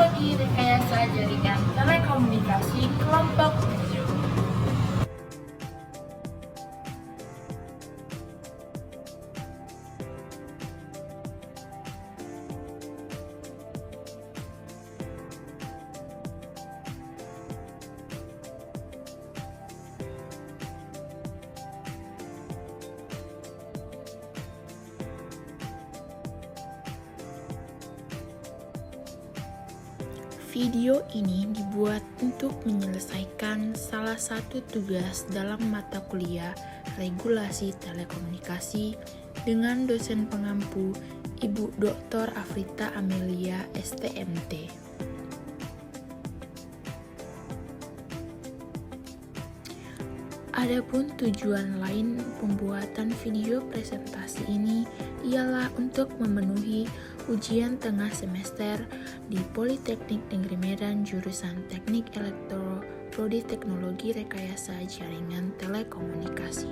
Teknologi Rekayasa Jaringan Telekomunikasi Kelompok 7. Video ini dibuat untuk menyelesaikan salah satu tugas dalam mata kuliah Regulasi Telekomunikasi dengan dosen pengampu Ibu Dr. Afrita Amelia, STMT. Adapun tujuan lain pembuatan video presentasi ini ialah untuk memenuhi ujian tengah semester di Politeknik Negeri Medan jurusan Teknik Elektro, Prodi Teknologi Rekayasa Jaringan Telekomunikasi.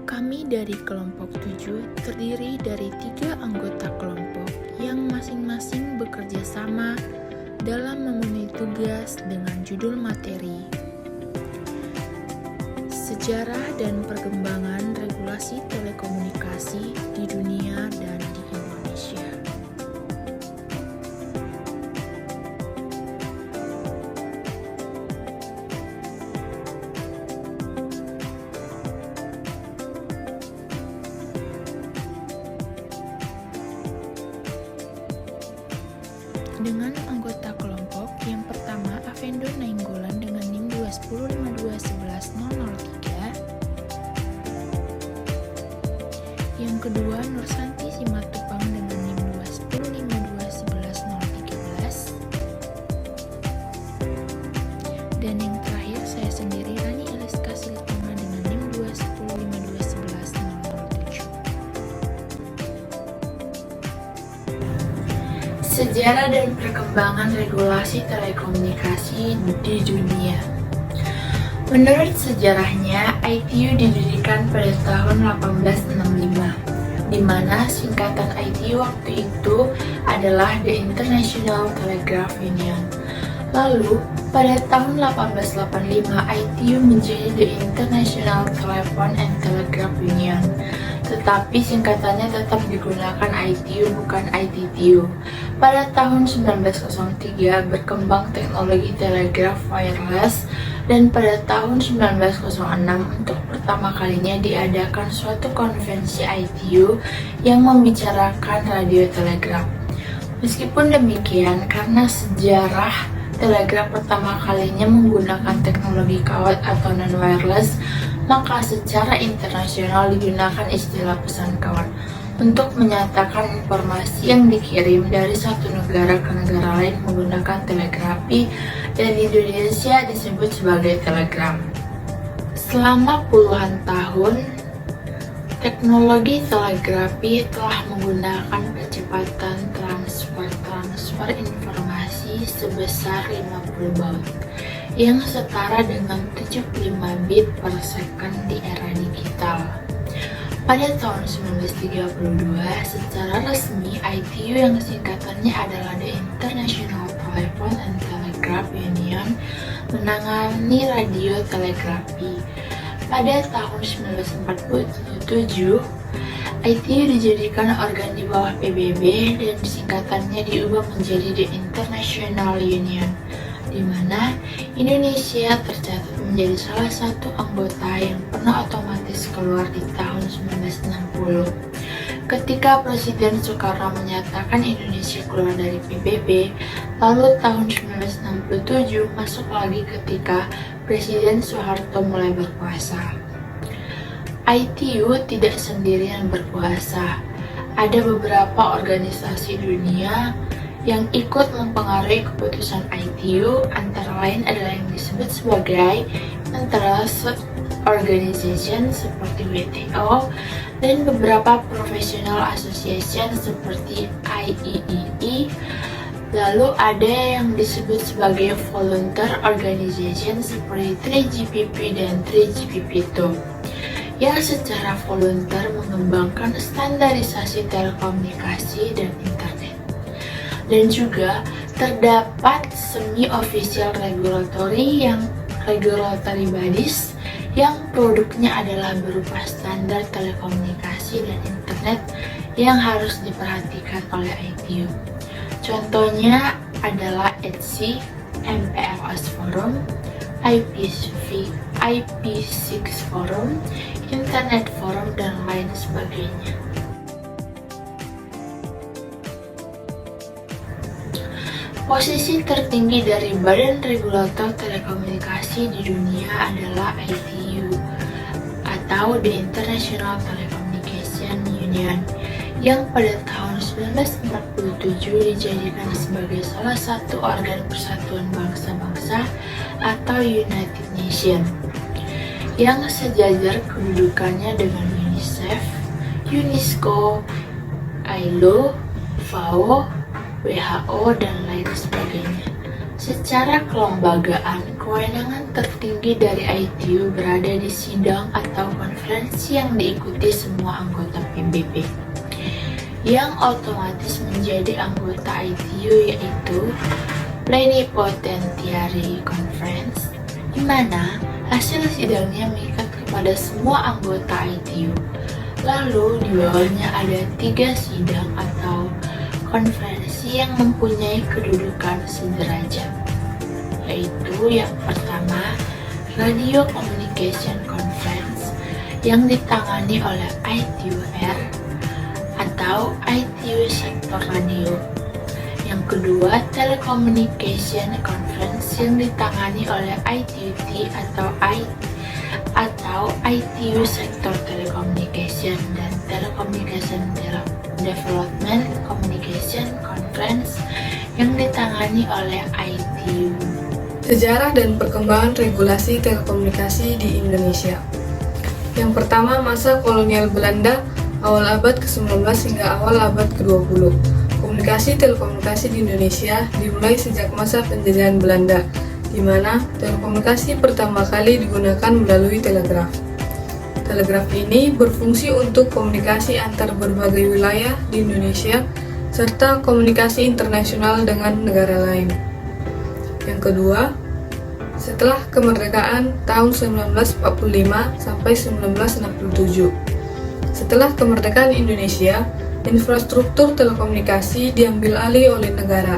Kami dari kelompok 7 terdiri dari 3 anggota kelompok yang masing-masing bekerja sama dalam memenuhi tugas dengan judul materi Sejarah dan Perkembangan Regulasi Telekomunikasi di Dunia dan di Indonesia. Dengan anggota kelompok yang pertama Avendo Nainggolan dengan NIM 21052110003, yang kedua Nursanti Simatupang dengan NIM 210521100, dan yang terakhir saya sendiri Rani Eliska Silitama dengan NIM 21052110007. Sejarah dan perkembangan regulasi telekomunikasi di dunia. Menurut sejarahnya, ITU didirikan pada tahun 1865, di mana singkatan ITU waktu itu adalah The International Telegraph Union. Lalu, pada tahun 1885, ITU menjadi The International Telephone and Telegraph Union. Tetapi singkatannya tetap digunakan ITU bukan ITTU. Pada tahun 1903 berkembang teknologi telegraf wireless dan pada tahun 1906 untuk pertama kalinya diadakan suatu konvensi ITU yang membicarakan radio telegraf. Meskipun demikian, karena sejarah telegraf pertama kalinya menggunakan teknologi kawat atau non-wireless, maka secara internasional digunakan istilah pesan kawat untuk menyatakan informasi yang dikirim dari satu negara ke negara lain menggunakan telegrafi, dan di Indonesia disebut sebagai telegram. Selama puluhan tahun, teknologi telegrafi telah menggunakan kecepatan transfer informasi sebesar 50 baud, yang setara dengan 75 bit per second di era digital. Pada tahun 1932, secara resmi ITU yang singkatannya adalah The International Telephone and Telegraph Union menangani radio telegrafi. Pada tahun 1947, ITU dijadikan organ di bawah PBB dan singkatannya diubah menjadi The International Union, di mana Indonesia tercatat menjadi salah satu anggota yang pernah otomatis keluar di tahun 1960. Ketika Presiden Soekarno menyatakan Indonesia keluar dari PBB, lalu tahun 1967 masuk lagi ketika Presiden Soeharto mulai berkuasa. ITU tidak sendirian berkuasa. Ada beberapa organisasi dunia yang ikut mempengaruhi keputusan ITU, antara lain adalah yang disebut sebagai Interest Organization seperti WTO dan beberapa professional association seperti IEEE. Lalu ada yang disebut sebagai Volunteer Organization seperti 3GPP dan 3GPP2 yang secara volunteer mengembangkan standarisasi telekomunikasi dan internet. Dan juga terdapat semi-official regulatory bodies yang produknya adalah berupa standar telekomunikasi dan internet yang harus diperhatikan oleh ITU. Contohnya adalah ETSI, MPLS Forum, IP6 Forum, Internet Forum, dan lain sebagainya. Posisi tertinggi dari Badan Regulator Telekomunikasi di dunia adalah ITU atau The International Telecommunication Union yang pada tahun 1947 dijadikan sebagai salah satu organ persatuan bangsa-bangsa atau United Nations yang sejajar kedudukannya dengan UNICEF, UNESCO, ILO, FAO, WHO, dan lain sebagainya. Secara kelembagaan, kewenangan tertinggi dari ITU berada di sidang atau konferensi yang diikuti semua anggota PBB. Yang otomatis menjadi anggota ITU yaitu Plenipotentiary Conference, di mana hasil sidangnya mengikat kepada semua anggota ITU. Lalu di bawahnya ada 3 sidang atau konferensi yang mempunyai kedudukan sederajat, yaitu yang pertama Radio Communication Conference yang ditangani oleh ITUR atau ITU Sektor Radio. Yang kedua, Telecommunication Conference yang ditangani oleh ITUT atau ITU Sektor Telecommunication, dan Telecommunication Development Communication Conference yang ditangani oleh ITU. Sejarah dan perkembangan regulasi telekomunikasi di Indonesia. Yang pertama, masa kolonial Belanda awal abad ke-19 hingga awal abad ke-20. Komunikasi telekomunikasi di Indonesia dimulai sejak masa penjajahan Belanda, di mana telekomunikasi pertama kali digunakan melalui telegraf. Telegraf ini berfungsi untuk komunikasi antar berbagai wilayah di Indonesia serta komunikasi internasional dengan negara lain. Yang kedua, setelah kemerdekaan tahun 1945 sampai 1967. Setelah kemerdekaan Indonesia, infrastruktur telekomunikasi diambil alih oleh negara.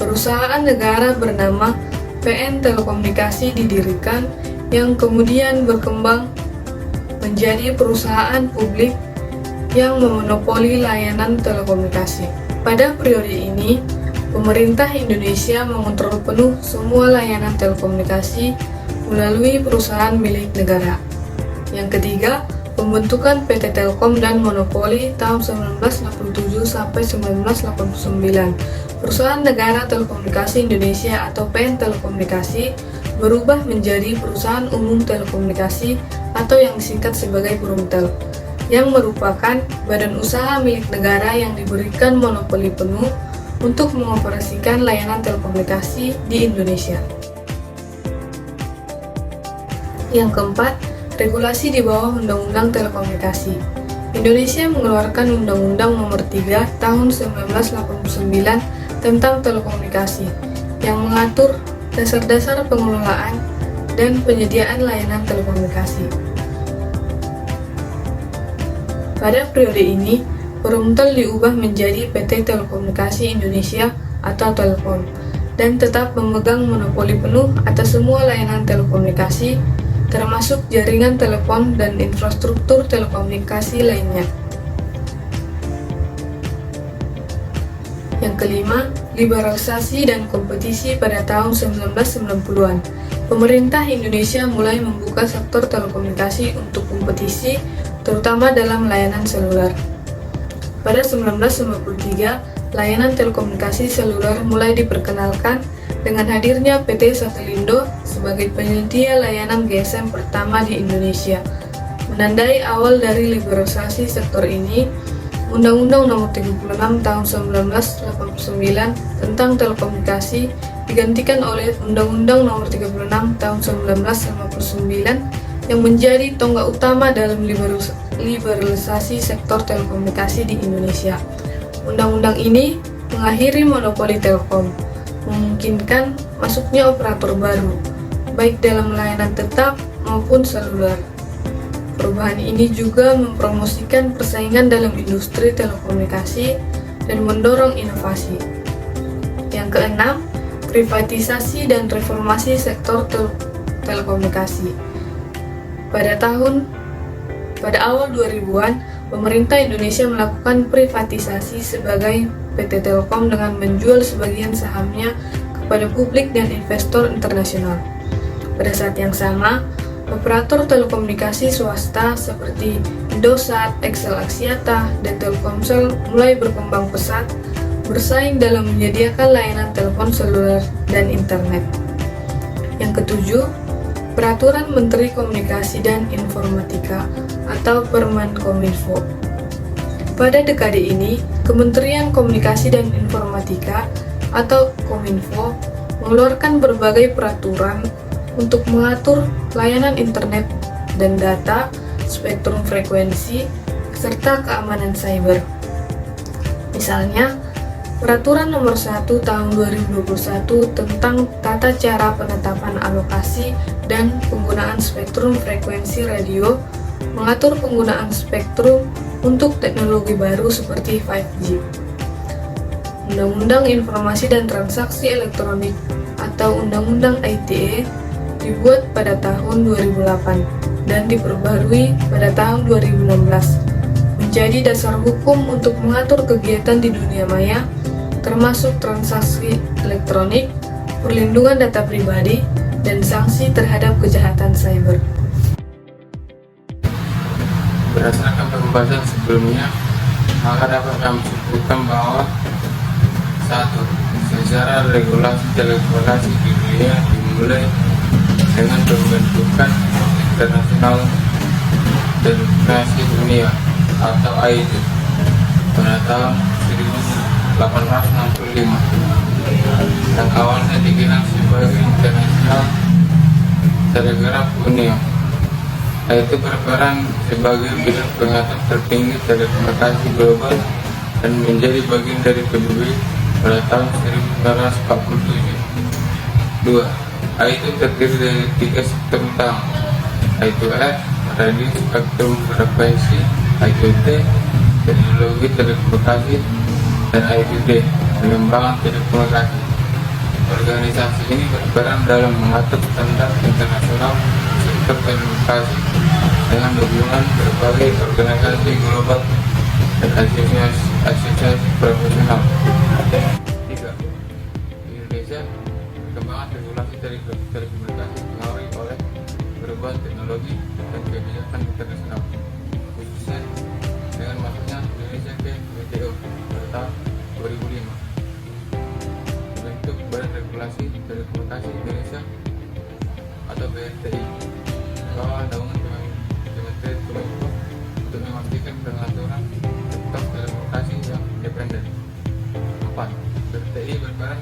Perusahaan negara bernama PN Telekomunikasi didirikan yang kemudian berkembang menjadi perusahaan publik yang memonopoli layanan telekomunikasi. Pada periode ini, pemerintah Indonesia mengontrol penuh semua layanan telekomunikasi melalui perusahaan milik negara. Yang ketiga, pembentukan PT Telkom dan Monopoli tahun 1967 sampai 1989. Perusahaan Negara Telekomunikasi Indonesia atau PN Telekomunikasi berubah menjadi Perusahaan Umum Telekomunikasi atau yang disingkat sebagai Perumtel, yang merupakan badan usaha milik negara yang diberikan monopoli penuh untuk mengoperasikan layanan telekomunikasi di Indonesia. Yang keempat, regulasi di bawah Undang-Undang Telekomunikasi. Indonesia mengeluarkan Undang-Undang Nomor 3 Tahun 1989 tentang telekomunikasi yang mengatur dasar-dasar pengelolaan dan penyediaan layanan telekomunikasi. Pada periode ini, Perumtel diubah menjadi PT Telekomunikasi Indonesia atau Telkom dan tetap memegang monopoli penuh atas semua layanan telekomunikasi termasuk jaringan telepon dan infrastruktur telekomunikasi lainnya. Yang kelima, liberalisasi dan kompetisi pada tahun 1990-an. Pemerintah Indonesia mulai membuka sektor telekomunikasi untuk kompetisi, terutama dalam layanan seluler. Pada 1993, layanan telekomunikasi seluler mulai diperkenalkan dengan hadirnya PT Satelindo sebagai penyedia layanan GSM pertama di Indonesia. Menandai awal dari liberalisasi sektor ini, Undang-Undang Nomor 36 Tahun 1989 tentang telekomunikasi digantikan oleh Undang-Undang Nomor 36 Tahun 1959 yang menjadi tonggak utama dalam liberalisasi sektor telekomunikasi di Indonesia. Undang-undang ini mengakhiri monopoli Telkom, memungkinkan masuknya operator baru, baik dalam layanan tetap maupun seluler. Perubahan ini juga mempromosikan persaingan dalam industri telekomunikasi dan mendorong inovasi. Yang keenam, privatisasi dan reformasi sektor telekomunikasi. Pada awal 2000-an, pemerintah Indonesia melakukan privatisasi sebagai PT Telkom dengan menjual sebagian sahamnya kepada publik dan investor internasional. Pada saat yang sama, operator telekomunikasi swasta seperti Indosat, XL Axiata, dan Telkomsel mulai berkembang pesat, bersaing dalam menyediakan layanan telepon seluler dan internet. Yang ketujuh, Peraturan Menteri Komunikasi dan Informatika atau Permenkominfo. Pada dekade ini, Kementerian Komunikasi dan Informatika atau Kominfo mengeluarkan berbagai peraturan untuk mengatur layanan internet dan data, spektrum frekuensi, serta keamanan cyber. Misalnya, Peraturan Nomor 1 Tahun 2021 tentang tata cara penetapan alokasi dan penggunaan spektrum frekuensi radio mengatur penggunaan spektrum untuk teknologi baru seperti 5G. Undang-Undang Informasi dan Transaksi Elektronik atau Undang-Undang ITE dibuat pada tahun 2008 dan diperbarui pada tahun 2016, menjadi dasar hukum untuk mengatur kegiatan di dunia maya, termasuk transaksi elektronik, perlindungan data pribadi, dan sanksi terhadap kejahatan cyber. Berdasarkan pembahasan sebelumnya, maka dapat kami sebutkan bahwa 1. Sejarah regulasi telekomunikasi di dunia dimulai dengan pembentukan Internasional Telekomunikasi Dunia atau ITU pada tahun 1865 yang awalnya dikenal sebagai International Telegraph Union. Itu berperan sebagai bidang pengatur tertinggi telekomunikasi global dan menjadi bagian dari PBB pada tahun 1947. 2. ITU terdiri dari 3 sektor utama, yaitu R, radio spektrum frekuensi, ITT, teknologi telekomunikasi, dan ITD, pengembangan telekomunikasi. Organisasi ini berperan dalam mengatur standar internasional sektor telekomunikasi dengan dukungan berbagai organisasi global dan asosiasi profesional. 3. Di Indonesia, perkembangan regulasi telekomunikasi dipengaruhi oleh perubahan teknologi dan kebijakan internasional, khususnya dengan masuknya Indonesia ke WTO pada tahun 2005. Bentuk Badan Regulasi Telekomunikasi Indonesia atau BRTI, bawah naungan Kementerian Kominfo untuk memastikan pengaturan sektor telekomunikasi yang independen. 4. BRTI berperan